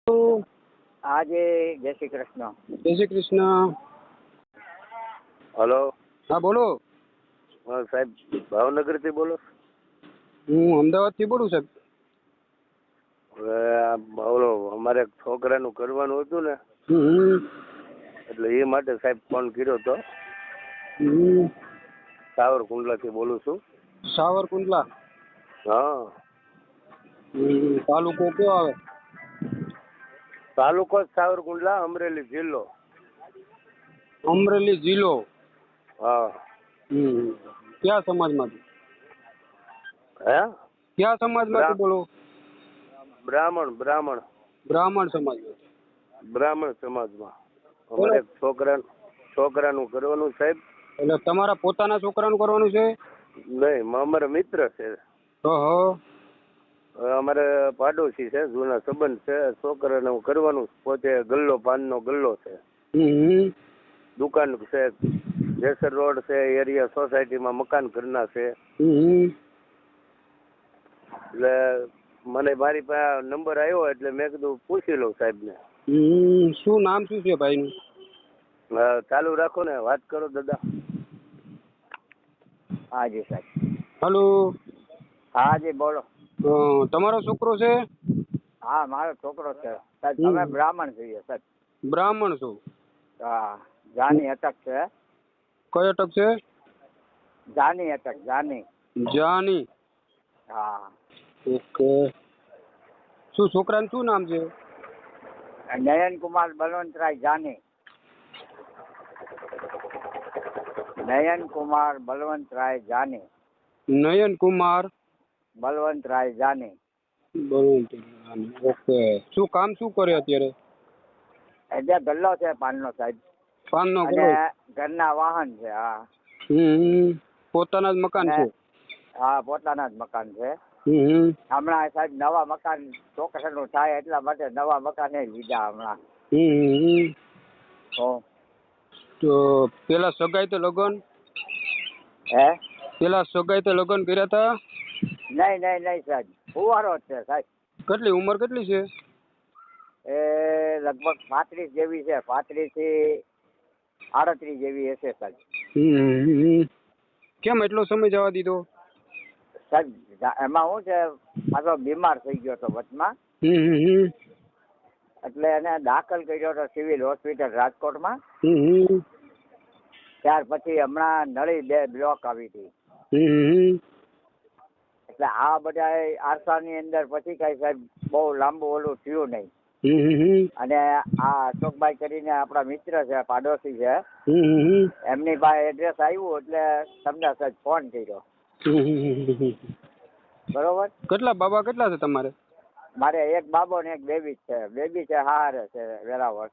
આજે જય શ્રી કૃષ્ણ. જય શ્રી કૃષ્ણ. હલો. હા બોલો. હા સાહેબ, ભાવનગરથી બોલો? હું અમદાવાદથી બોલું સાહેબ. ઓલો અમારે છોકરાનું કરવાનું હતું ને, એટલે એ માટે સાહેબ ફોન કર્યો હતો. સાવરકુંડલાથી બોલું છું. સાવરકુંડલા? હા. તાલુકો કયો આવે? તાલુકો સાવરકુંડલા, અમરેલી જિલ્લો. અમરેલી જિલ્લો? હા. કયા સમાજમાંથી? હે? કયા સમાજમાંથી બોલો? બ્રાહ્મણ. બ્રાહ્મણ સમાજ? બ્રાહ્મણ સમાજમાં અમારે છોકરાનું કરવાનું સાહેબ. એટલે તમારા પોતાના છોકરાનું કરવાનું છે? નહીં, અમારા મિત્ર છે. અમારે પાડોશી છે, જૂના સંબંધ છે. છોકરાને કરવાનું, પોતે ગલ્લો, પાનનો ગલ્લો છે, દુકાન છે, જેસર રોડ છે, એરિયા સોસાયટીમાં મકાન ઘરના છે. એટલે મને મારી પાસે નંબર આવ્યો એટલે મેં કીધું પૂછી લઉં સાહેબને. શું નામ શું છે ભાઈનું? ચાલુ રાખો ને, વાત કરો દાદા. હાજી સાહેબ. હલો. હાજી બોલો. તમારો છોકરો છે? હા, મારો છોકરો છે સાહેબ. તમે બ્રાહ્મણ જોઈએ સાહેબ? બ્રાહ્મણ છો? હા. જાની અટક છે. કઈ અટક છે? જાની અટક. જાની? હા. ઓકે. શું છોકરાનું શું નામ છે? નયનકુમાર બલવંતરાય જાની. નયનકુમાર બલવંતરાય જાની. નયનકુમાર બલવંતરાય જાની. ઓકે. શું કામ શું કરે અત્યારે? એટલે ગલ્લો છે પાનનો સાહેબ. પાનનો અને ગલ્લો? ઘરના વાહન છે. હા. પોતાના જ મકાન છે? હા, પોતાના જ મકાન છે. હમણાં સાહેબ નવા મકાન છોકરાનું થાય એટલા માટે નવા મકાન લીધા હમણાં. તો પેલા સગાઈ તો લગ્ન? હે? પેલા સગાઈ તો લગ્ન કર્યા હતા? નહીં સાહેબ, ફુવારો જ છે સાહેબ. કેટલી ઉંમર કેટલી છે? એ લગભગ 35 જેવી છે. 35 થી 38 જેવી હશે સાહેબ. કેમ એટલો સમય જવા દીધો સાહેબ? એમાં શું છે, પાછો બીમાર થઈ ગયો હતો વચમાં, એટલે એને દાખલ કર્યો હતો સિવિલ હોસ્પિટલ રાજકોટમાં. ત્યાર પછી હમણાં નળી 2 બ્લોક આવી હતી. એટલે આ બધા આરસાની અંદર પછી કઈ સાહેબ બહુ લાંબુ ઓલું થયું નહીં. અને આ અશોકભાઈ કરીને આપણા મિત્ર છે, પાડોશી છે, એમની પાસે એડ્રેસ આવ્યું એટલે તમને સાહેબ ફોન કર્યો. બરોબર. કેટલા બાબા કેટલા છે તમારે? મારે એક બાબો ને એક બેબી છે. બેબી છે હારે છે, વેરાવળ.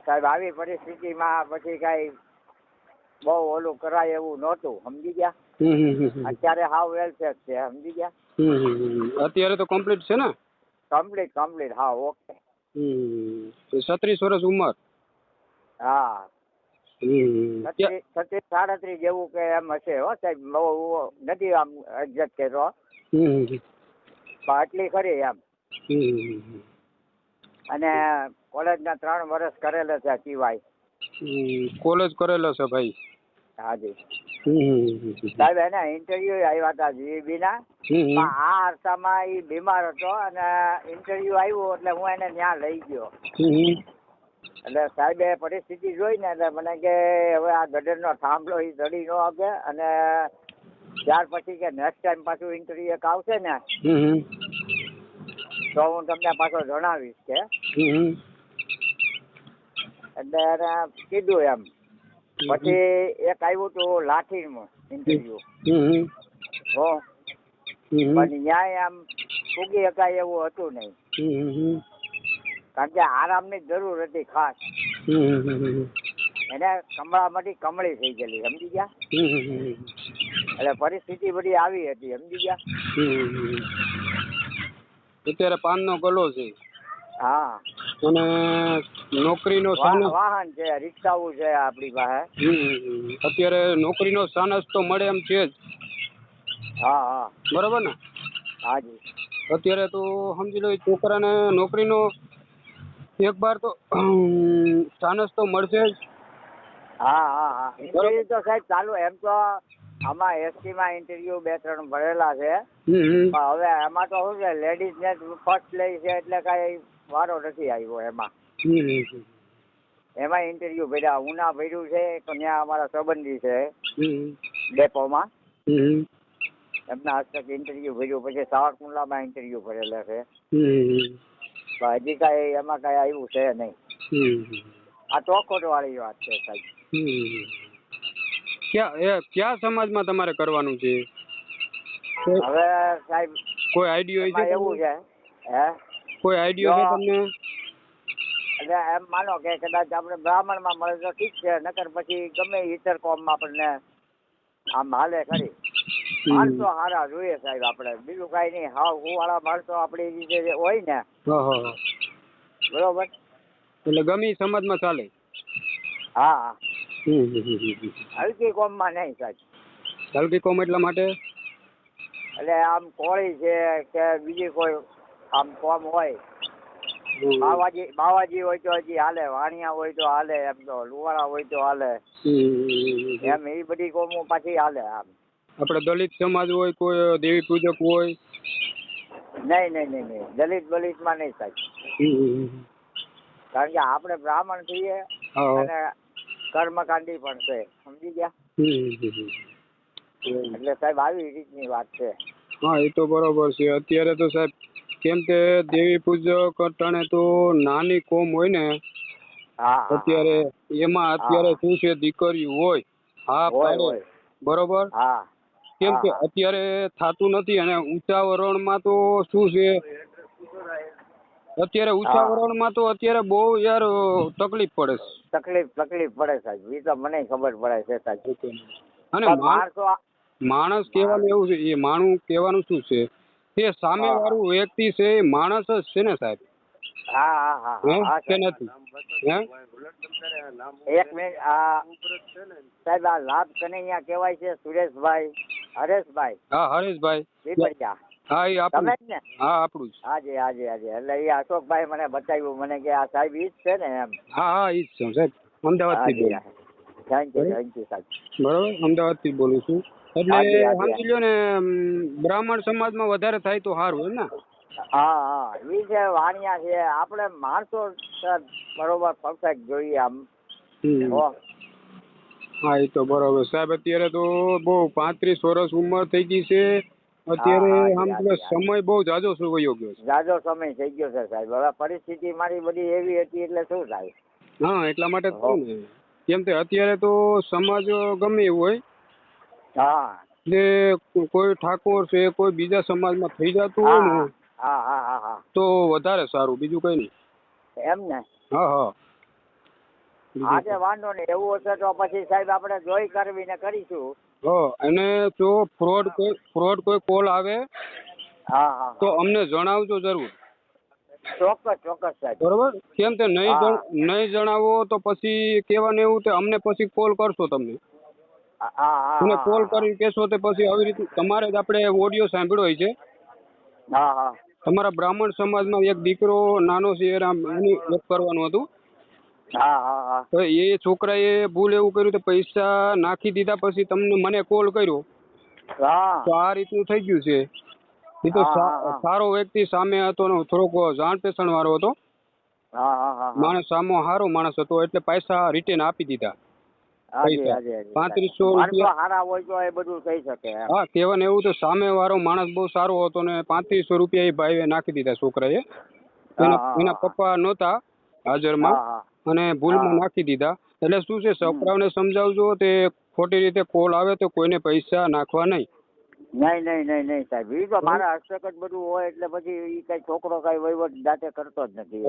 સાહેબ આવી પરિસ્થિતિમાં પછી કઈ બહુ ઓલું કરાય એવું નહોતું, સમજી ગયા? અત્યારે હાવ વેલ છે, સમજી ગયા? અત્યારે તો કમ્પ્લીટ છે ને? કમ્પ્લીટ હા. ઓકે. 36 વર્ષ ઉંમર? હા. 36-37 જેવું કે એમ હશે હો સાહેબ. બહુ નથી આમ એક્ઝેક્ટ કર્યો, પણ આટલી ખરી એમ. અને કોલેજના 3 વર્ષ કરેલા છે સિવાય. કોલેજ કરેલો છે ભાઈ? હાજી સાહેબ. એને ઇન્ટરવ્યુ આવ્યા હતા જીબી ના. આ અરસામાં એ બીમાર હતો અને ઇન્ટરવ્યુ આવ્યું એટલે હું એને ત્યાં લઈ ગયો. એટલે સાહેબે પરિસ્થિતિ જોઈ ને એટલે મને કે હવે આ ગડરનો થાંભલો એ ચડી ન આપે, અને ત્યાર પછી કે નેક્સ્ટ ટાઈમ પાછું ઇન્ટરવ્યુ એક આવશે ને તો હું તમને પાછો જણાવીશ કે. એટલે એને કીધું એમ. પછી એક આવ્યું હતું લાઠીમાં ઇન્ટરવ્યુ. પણ ન્યાય આમ પૂગી શકાય એવું હતું નહીં, કારણ કે આરામની જરૂર હતી ખાસ. એને કમળામાંથી કમળી થઈ ગયેલી, સમજી ગયા? એટલે પરિસ્થિતિ બધી આવી હતી, સમજી ગયા? અત્યારે પાનનો ગલ્લો છે? હા. અને નોકરીનો વાહન છે, રિક્ષાઓ છે આપણી પાસે. અત્યારે નોકરીનો સાનસ તો મળે એમ છે જ. હા. બરોબર ને? હાજી. અત્યારે તો સમજી લો એ છોકરાને નોકરીનો એક બાર તો ચાન્સ તો મળશે જ. હા હા હા ઇન્ટરવ્યુ તો સાહેબ ચાલુ. એમ તો આમાં એસટી માં ઇન્ટરવ્યુ 2-3 ભરેલા છે. પણ હવે એમાં તો શું છે, લેડીઝ ને ફર્સ્ટ લે છે એટલે કઈ વારો નથી આવ્યો એમાં. એમાં ઇન્ટરવ્યુ ભર્યા. ઉના ભર્યું છે તો ત્યાં અમારા સંબંધી છે ડેપોમાં, એમના હસ્તક ઇન્ટરવ્યુ ભર્યું. પછી સાવરકુંડલામાં ઇન્ટરવ્યુ ભરેલા છે. પણ હજી કઈ એમાં કઈ આવ્યું છે નહીં. આ ચોખોટ વાળી વાત છે સાહેબ. ક્યાં સમાજમાં તમારે કરવાનું છે? હવે સાહેબ કોઈ આઈડિયો છે? એવું છે હે, કોઈ આઈડિયો છે તમને? એટલે એમ માનો કે કદાચ આપણે બ્રાહ્મણમાં મળે તો ઠીક છે, નકર પછી ગમે ઇતર કોમમાં આપણને આમ હાલે ખરી. માણસો હારા જોઈએ સાહેબ આપણે, બીજું કઈ નહીં. હાવ હુવાળા માણસો આપણી રીતે હોય ને બરોબર, એટલે ગમી સમાજમાં ચાલે. હા હલકી કોમમાં નહીં સાહેબ. હલકી કોમ એટલા માટે એટલે આમ કોળી છે કે બીજી કોઈ આમ કોમ હોય, બાવાજી હોય તો હજી હાલે, વાણિયા હોય તો હાલે, એમ તો લુવાળા હોય તો હાલે, એમ એ બધી કોમો પાછી હાલે. આમ આપણે દલિત સમાજ હોય, કોઈ દેવી પૂજક હોય? નહીં દલિત બલિતમાં નહીં સાહેબ. કારણ કે આપણે બ્રાહ્મણ છીએ અને કર્મકાંડી પણ છે, સમજી ગયા? એટલે સાહેબ આવી રીતની વાત છે. હા એ તો બરોબર છે. અત્યારે તો સાહેબ કેમ કે દેવી પૂજક અટાણે તો નાની કોમ હોય ને, અત્યારે એમાં અત્યારે શું છે, દીકરીઓ હોય હા પાડે બરોબર, કેમ કે અત્યારે થાતું નથી. અને ઊંચા વરણમાં તો શું છે, અત્યારે ઊંચા વરણમાં તો અત્યારે બહુ યાર તકલીફ પડે છે. તકલીફ પડે સાહેબ, એ તો મને ખબર પડે છે સાહેબ. અને માણસ કહેવાનું એવું છે, એ માણું કહેવાનું શું છે, તે સામે વાળું વ્યક્તિ છે એ માણસ જ છે ને સાહેબ. કે નથી? એક મિનિટ સાહેબ, આ લાભ કનૈયા કહેવાય છે, સુરેશભાઈ, હરેશભાઈ. હા હરેશભાઈ, હા એ આપણું જ ને? હા આપણું જ. હાજી. એટલે એ અશોકભાઈ મને બતાવ્યું, મને કે આ સાહેબ ઈ જ છે ને એમ. હા ઈ જ છે સાહેબ, અમદાવાદથી બોલું. થેન્ક યુ સાહેબ. બરોબર, અમદાવાદથી બોલું છું. એટલે સમજી લો ને, બ્રાહ્મણ સમાજમાં વધારે થાય તો સારું એમ ને? હા ઈ છે, વાણિયા છે. આપણે માણસો બરોબર પરફેક્ટ જોઈએ આમ. હા એ તો બરોબર સાહેબ. અત્યારે તો બહુ 35 વર્ષ ઉંમર થઈ ગઈ છે અત્યારે. સમય બહુ જાજો વયો ગયો છે. જાજો સમય થઈ ગયો છે સાહેબ. હવે પરિસ્થિતિ મારી બધી એવી હતી એટલે શું થાય. હા એટલા માટે ને, કેમ કે અત્યારે તો સમાજ ગમે એવું હોય, એટલે કોઈ ઠાકોર છે, કોઈ બીજા સમાજમાં થઈ જતું હોય ને તો વધારે સારું, બીજું કઈ નહીં. એમ ને? હા વાંધો નહીં. એવું હશે તો પછી સાહેબ આપણે જોઈ કરવીને કરીશું. અને જો ફ્રોડ કોઈ કોલ આવે તો અમને જણાવજો જરૂર. ચોક્કસ સાહેબ. બરોબર, કેમ કે નહીં જણાવો તો પછી કહેવાનું એવું કે અમને પછી કોલ કરશો તમને, અને કોલ કરી કહેશો તો પછી આવી રીતે તમારે જ આપણે ઓડિયો સાંભળ્યો હોય છે. તમારા બ્રાહ્મણ સમાજમાં એક દીકરો નાનો છે, એની કરવાનું હતું. તો એ છોકરાએ ભૂલ એવું કર્યું તો પૈસા નાખી દીધા, પછી તમને મને કોલ કર્યો, તો આ રીતનું થઈ ગયું છે. એ તો સારો વ્યક્તિ સામે હતો ને, થોડોક જાણ પેસણ વાળો હતો માણસ, સામો સારો માણસ હતો, એટલે પૈસા રિટર્ન આપી દીધા. 3500 રૂપિયા. હા કહેવાને એવું તો સામે વાળો માણસ બહુ સારો હતો ને 3500 રૂપિયા એ ભાઈએ નાખી દીધા છોકરાએ. એના પપ્પા નહોતા હાજરમાં અને ભૂલમાં નાખી દીધા. એટલે શું છે, છોકરાઓને સમજાવજો તે ખોટી રીતે કોલ આવે તો કોઈને પૈસા નાખવા નહીં. નહીં સાહેબ, એ તો મારા હસ્તક જ બધું હોય, એટલે પછી એ કઈ છોકરો કઈ વહીવટ જાતે કરતો જ નથી.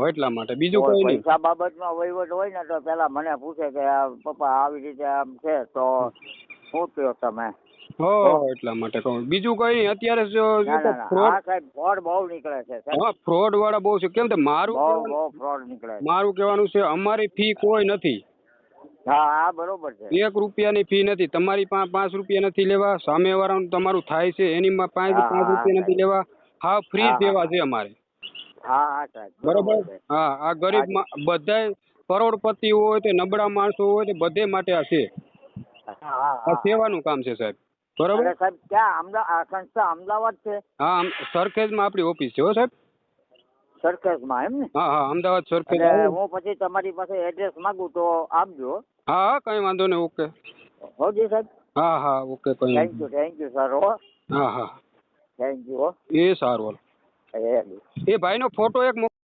એટલા માટે બીજું કઈ નહીં. પૈસા બાબતમાં વહીવટ હોય ને તો પેલા મને પૂછે કે પપ્પા આવી રીતે આમ છે તો શું કહો તમે. એટલા માટે કહું, બીજું કઈ અત્યારે ફ્રોડ બહુ નીકળે છે. ફ્રોડ વાળા બહુ છે. કેમ કે ફ્રોડ નીકળે. મારું કહેવાનું છે, અમારી ફી કોઈ નથી. બરોબર છે. 1 રૂપિયાની ફી નથી. તમારી 5 રૂપિયા નથી લેવા. સામે વાળાનું તમારું થાય છે એની 5 રૂપિયા નથી લેવા. હા ફ્રી સેવા છે અમારે. હા હા સાહેબ બરોબર. છે. હા આ ગરીબ બધાય કરોડપતિ હોય તે નબળા માણસો હોય તે બધે માટે આ છે. હા હા આ હા. સેવાનું કામ છે સાહેબ. બરોબર. અને સાહેબ ક્યાં આ સંસ્થા અમદાવાદ છે? હા સરખેજમાં આપણી ઓફિસ છે હો સાહેબ. સરખેજમાં એમ ને? હા હા અમદાવાદ સરખેજ એટલે આવો. હું પછી તમારી પાસે એડ્રેસ માંગુ તો આપજો. હા હા કઈ વાંધો નહીં. ઓકે. હોજી સાહેબ. હા હા ઓકે કઈ થેન્ક યુ સર. હો હા હા થેન્ક યુ. એ સારું. એ એ ભાઈનો ફોટો એક